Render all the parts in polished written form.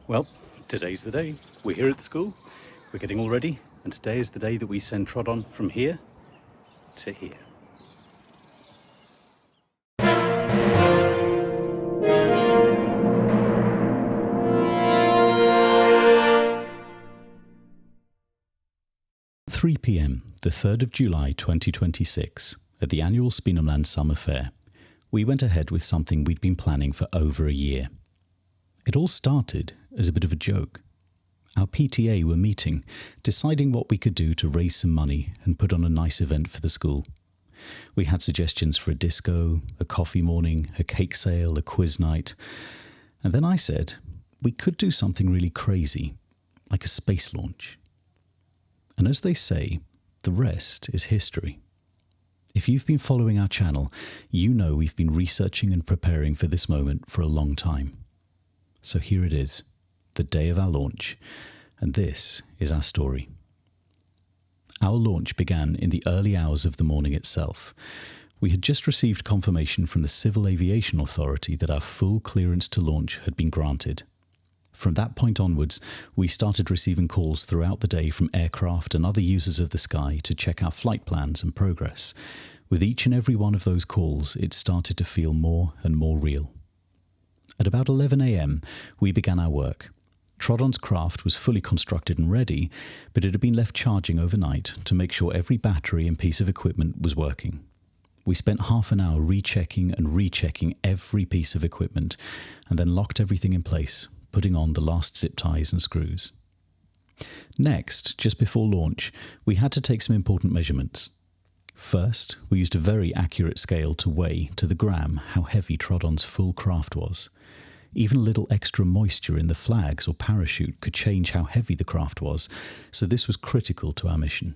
Well, today's the day. We're here at the school, we're getting all ready, and today is the day that we send Trodon from here to here. At 3 p.m, the 3rd of July 2026, at the annual Speenhamland Summer Fair, we went ahead with something we'd been planning for over a year. It all started as a bit of a joke. Our PTA were meeting, deciding what we could do to raise some money and put on a nice event for the school. We had suggestions for a disco, a coffee morning, a cake sale, a quiz night. And then I said, we could do something really crazy, like a space launch. And as they say, the rest is history. If you've been following our channel, you know we've been researching and preparing for this moment for a long time. So here it is, the day of our launch, and this is our story. Our launch began in the early hours of the morning itself. We had just received confirmation from the Civil Aviation Authority that our full clearance to launch had been granted. From that point onwards, we started receiving calls throughout the day from aircraft and other users of the sky to check our flight plans and progress. With each and every one of those calls, it started to feel more and more real. At about 11 a.m, we began our work. Trodon's craft was fully constructed and ready, but it had been left charging overnight to make sure every battery and piece of equipment was working. We spent half an hour rechecking and rechecking every piece of equipment, and then locked everything in place, putting on the last zip ties and screws. Next, just before launch, we had to take some important measurements. First, we used a very accurate scale to weigh, to the gram, how heavy Trodon's full craft was. Even a little extra moisture in the flags or parachute could change how heavy the craft was, so this was critical to our mission.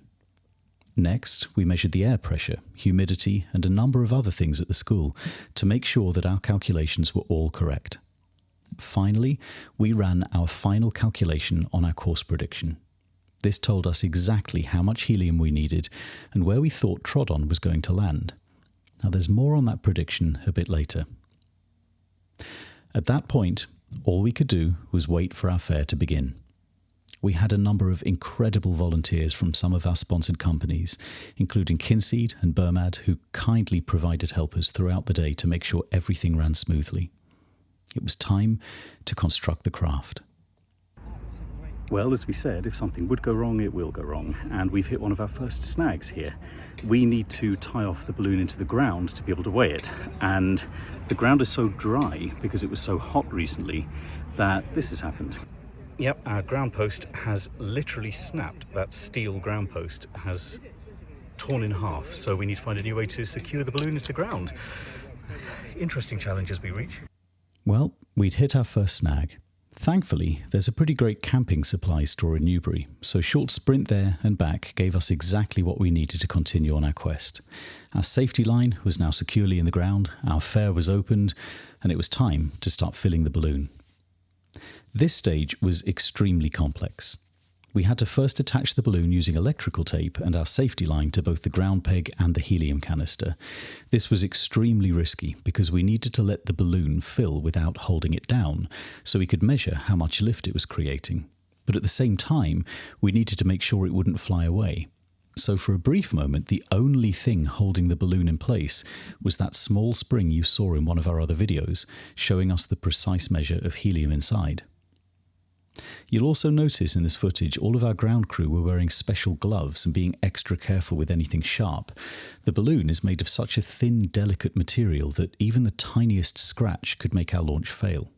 Next, we measured the air pressure, humidity, and a number of other things at the school to make sure that our calculations were all correct. Finally, we ran our final calculation on our course prediction. This told us exactly how much helium we needed and where we thought Trodon was going to land. Now there's more on that prediction a bit later. At that point, all we could do was wait for our fair to begin. We had a number of incredible volunteers from some of our sponsored companies, including Kinseed and Burmad, who kindly provided helpers throughout the day to make sure everything ran smoothly. It was time to construct the craft. Well, as we said, if something would go wrong, it will go wrong, and we've hit one of our first snags here. We need to tie off the balloon into the ground to be able to weigh it, and the ground is so dry, because it was so hot recently, that this has happened. Yep, our ground post has literally snapped. That steel ground post has torn in half, so we need to find a new way to secure the balloon into the ground. Interesting challenge as we reach. Well, we'd hit our first snag. Thankfully, there's a pretty great camping supplies store in Newbury, so a short sprint there and back gave us exactly what we needed to continue on our quest. Our safety line was now securely in the ground, our fare was opened, and it was time to start filling the balloon. This stage was extremely complex. We had to first attach the balloon using electrical tape and our safety line to both the ground peg and the helium canister. This was extremely risky because we needed to let the balloon fill without holding it down, so we could measure how much lift it was creating. But at the same time, we needed to make sure it wouldn't fly away. So for a brief moment, the only thing holding the balloon in place was that small spring you saw in one of our other videos, showing us the precise measure of helium inside. You'll also notice in this footage all of our ground crew were wearing special gloves and being extra careful with anything sharp. The balloon is made of such a thin, delicate material that even the tiniest scratch could make our launch fail.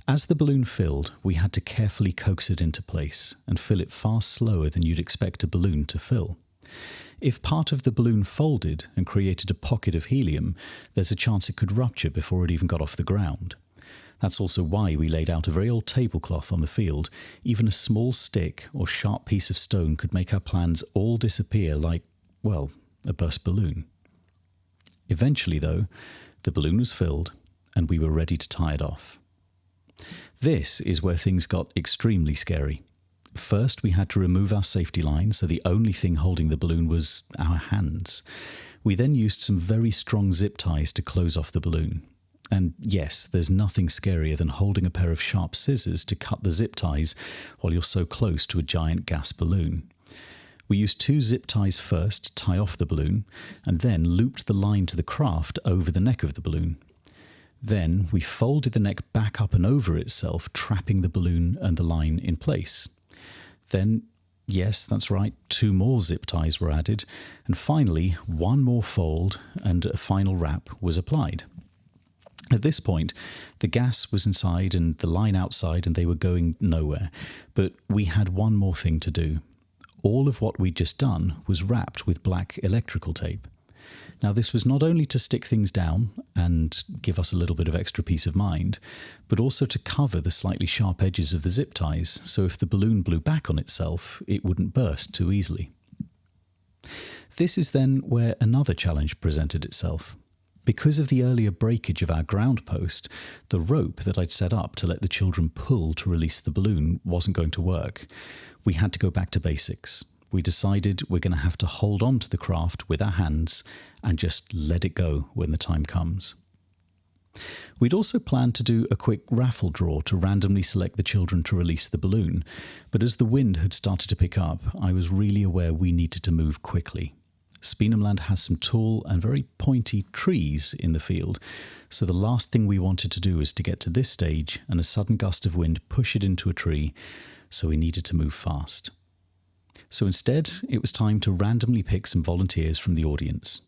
As the balloon filled, we had to carefully coax it into place and fill it far slower than you'd expect a balloon to fill. If part of the balloon folded and created a pocket of helium, there's a chance it could rupture before it even got off the ground. That's also why we laid out a very old tablecloth on the field. Even a small stick or sharp piece of stone could make our plans all disappear like, well, a burst balloon. Eventually, though, the balloon was filled and we were ready to tie it off. This is where things got extremely scary. First, we had to remove our safety line, so the only thing holding the balloon was our hands. We then used some very strong zip ties to close off the balloon. And yes, there's nothing scarier than holding a pair of sharp scissors to cut the zip ties while you're so close to a giant gas balloon. We used 2 zip ties first to tie off the balloon, and then looped the line to the craft over the neck of the balloon. Then we folded the neck back up and over itself, trapping the balloon and the line in place. Then, yes, that's right, 2 more zip ties were added, and finally 1 more fold and a final wrap was applied. At this point, the gas was inside and the line outside, and they were going nowhere. But we had one more thing to do. All of what we'd just done was wrapped with black electrical tape. Now, this was not only to stick things down and give us a little bit of extra peace of mind, but also to cover the slightly sharp edges of the zip ties, so if the balloon blew back on itself, it wouldn't burst too easily. This is then where another challenge presented itself. Because of the earlier breakage of our ground post, the rope that I'd set up to let the children pull to release the balloon wasn't going to work. We had to go back to basics. We decided we're going to have to hold on to the craft with our hands and just let it go when the time comes. We'd also planned to do a quick raffle draw to randomly select the children to release the balloon, but as the wind had started to pick up, I was really aware we needed to move quickly. Speenhamland has some tall and very pointy trees in the field, so the last thing we wanted to do was to get to this stage and a sudden gust of wind push it into a tree, so we needed to move fast. So instead, it was time to randomly pick some volunteers from the audience.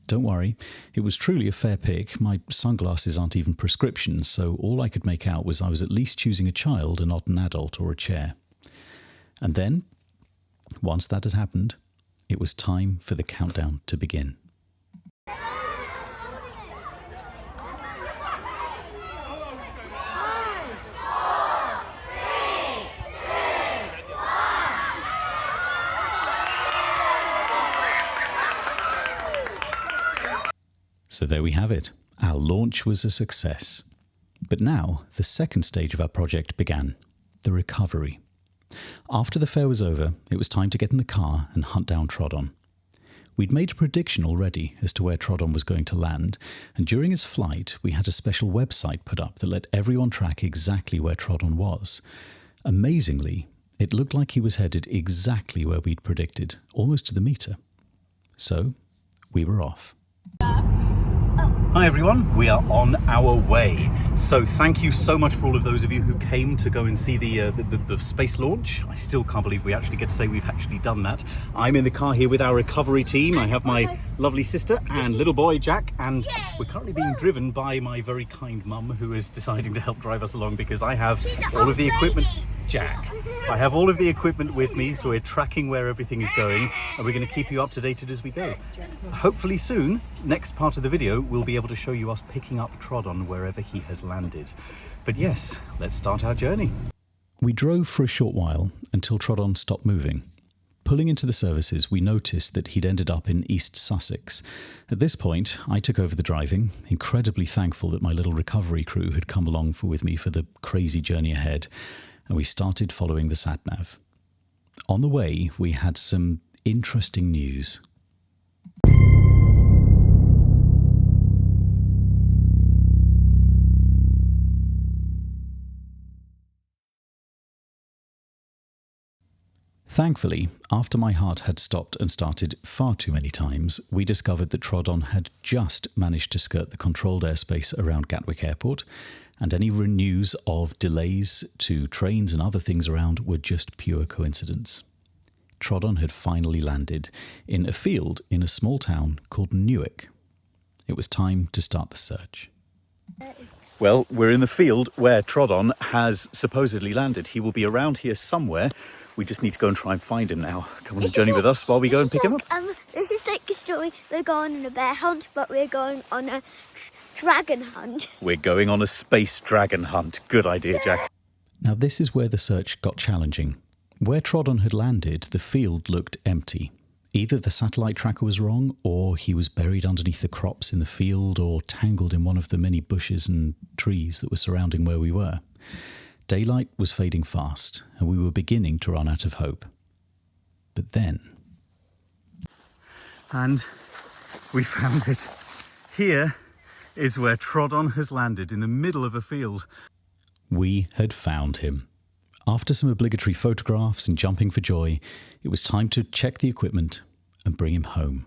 Don't worry, it was truly a fair pick. My sunglasses aren't even prescriptions, so all I could make out was I was at least choosing a child and not an adult or a chair. And then, once that had happened, it was time for the countdown to begin. So there we have it. Our launch was a success. But now, the second stage of our project began, the recovery. After the fair was over, it was time to get in the car and hunt down Trodon. We'd made a prediction already as to where Trodon was going to land, and during his flight, we had a special website put up that let everyone track exactly where Trodon was. Amazingly, it looked like he was headed exactly where we'd predicted, almost to the meter. So, we were off. Hi everyone, we are on our way. So thank you so much for all of those of you who came to go and see the space launch. I still can't believe we actually get to say we've actually done that. I'm in the car here with our recovery team. I have my lovely sister and little boy Jack, and we're currently being driven by my very kind mum, who is deciding to help drive us along because I have all of the equipment. Jack, I have all of the equipment with me, so we're tracking where everything is going, and we're going to keep you up to date as we go. Hopefully soon, next part of the video, we'll be able to show you us picking up Trodon wherever he has landed. But yes, let's start our journey. We drove for a short while until Trodon stopped moving. Pulling into the services, we noticed that he'd ended up in East Sussex. At this point, I took over the driving, incredibly thankful that my little recovery crew had come along with me for the crazy journey ahead, and we started following the sat-nav. On the way, we had some interesting news. Thankfully, after my heart had stopped and started far too many times, we discovered that Trodon had just managed to skirt the controlled airspace around Gatwick Airport, and any news of delays to trains and other things around were just pure coincidence. Trodon had finally landed in a field in a small town called Newark. It was time to start the search. Well, we're in the field where Trodon has supposedly landed. He will be around here somewhere. We just need to go and try and find him now. Come on a journey with us while we go and pick him up. This is like a story. We're going on a bear hunt, but we're going on a dragon hunt. We're going on a space dragon hunt. Good idea, Jack. Now this is where the search got challenging. Where Trodon had landed, the field looked empty. Either the satellite tracker was wrong, or he was buried underneath the crops in the field, or tangled in one of the many bushes and trees that were surrounding where we were. Daylight was fading fast, and we were beginning to run out of hope. But then... And we found it. Here is where Trodon has landed, in the middle of a field. We had found him. After some obligatory photographs and jumping for joy, it was time to check the equipment and bring him home.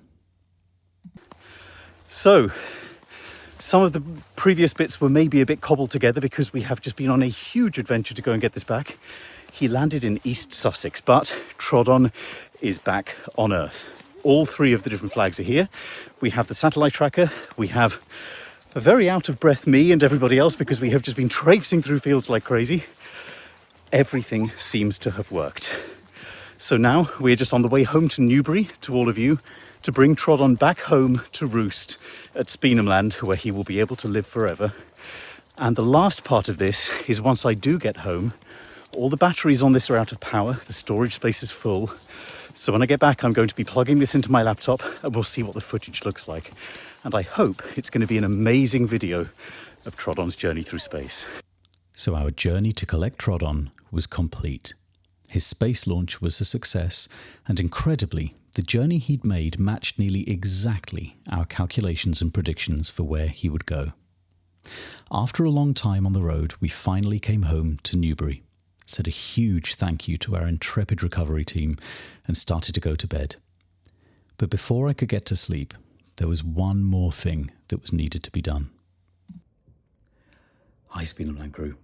So, some of the previous bits were maybe a bit cobbled together because we have just been on a huge adventure to go and get this back. He landed in East Sussex, but Trodon is back on Earth. All three of the different flags are here. We have the satellite tracker. We have a very out of breath me and everybody else because we have just been traipsing through fields like crazy. Everything seems to have worked. So now we're just on the way home to Newbury, to all of you, to bring Trodon back home to roost at Speenhamland, where he will be able to live forever. And the last part of this is once I do get home, all the batteries on this are out of power, the storage space is full. So when I get back, I'm going to be plugging this into my laptop and we'll see what the footage looks like. And I hope it's going to be an amazing video of Trodon's journey through space. So our journey to collect Trodon was complete. His space launch was a success, and incredibly, the journey he'd made matched nearly exactly our calculations and predictions for where he would go. After a long time on the road, we finally came home to Newbury, said a huge thank you to our intrepid recovery team, and started to go to bed. But before I could get to sleep, there was one more thing that was needed to be done. Hi, Speenhamland crew.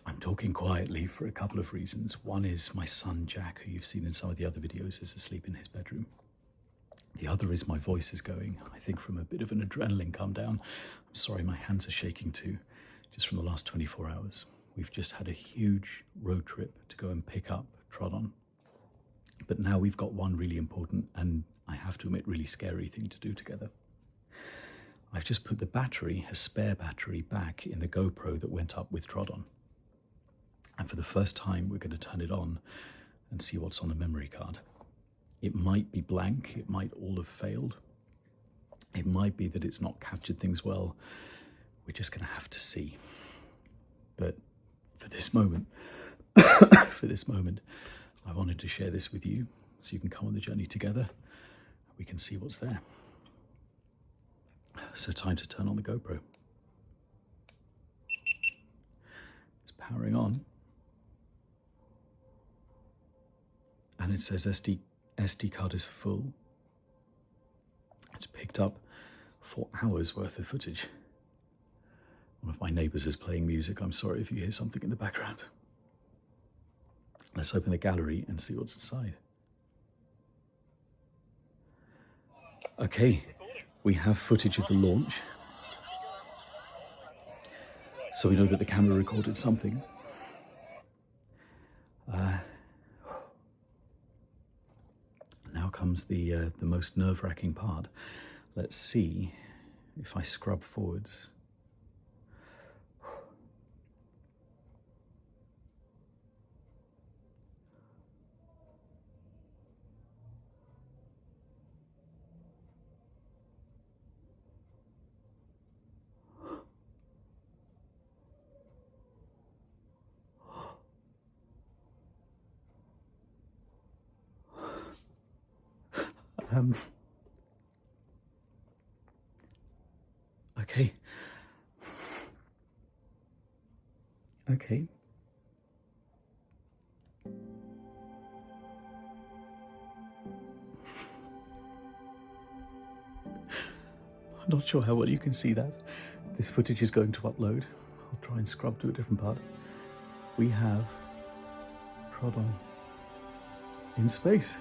I'm talking quietly for a couple of reasons. One is my son Jack, who you've seen in some of the other videos, is asleep in his bedroom. The other is my voice is going, I think, from a bit of an adrenaline come down. I'm sorry, my hands are shaking too, just from the last 24 hours. We've just had a huge road trip to go and pick up Trodon. But now we've got one really important and, I have to admit, really scary thing to do together. I've just put the battery, a spare battery, back in the GoPro that went up with Trodon. And for the first time, we're going to turn it on and see what's on the memory card. It might be blank, it might all have failed. It might be that it's not captured things well. We're just going to have to see. But for this moment, I wanted to share this with you so you can come on the journey together. We can see what's there. So time to turn on the GoPro. It's powering on. And it says SD card is full. It's picked up 4 hours worth of footage. One of my neighbours is playing music. I'm sorry if you hear something in the background. Let's open the gallery and see what's inside. Okay, we have footage of the launch. So we know that the camera recorded something. Now comes the most nerve-wracking part. Let's see if I scrub forwards. Okay. Okay. I'm not sure how well you can see that. This footage is going to upload. I'll try and scrub to a different part. We have Trodon in space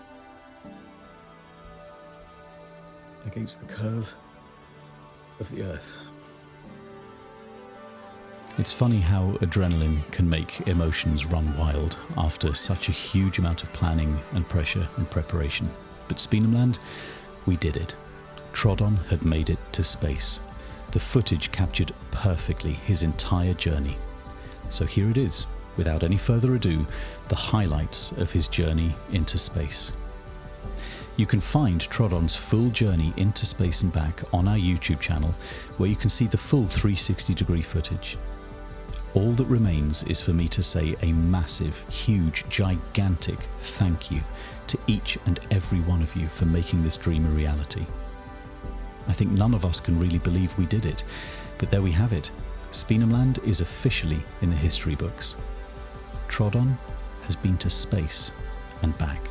against the curve of the Earth. It's funny how adrenaline can make emotions run wild after such a huge amount of planning and pressure and preparation. But Speenhamland, we did it. Trodon had made it to space. The footage captured perfectly his entire journey. So here it is, without any further ado, the highlights of his journey into space. You can find Trodon's full journey into space and back on our YouTube channel, where you can see the full 360-degree footage. All that remains is for me to say a massive, huge, gigantic thank you to each and every one of you for making this dream a reality. I think none of us can really believe we did it. But there we have it. Speenhamland is officially in the history books. Trodon has been to space and back.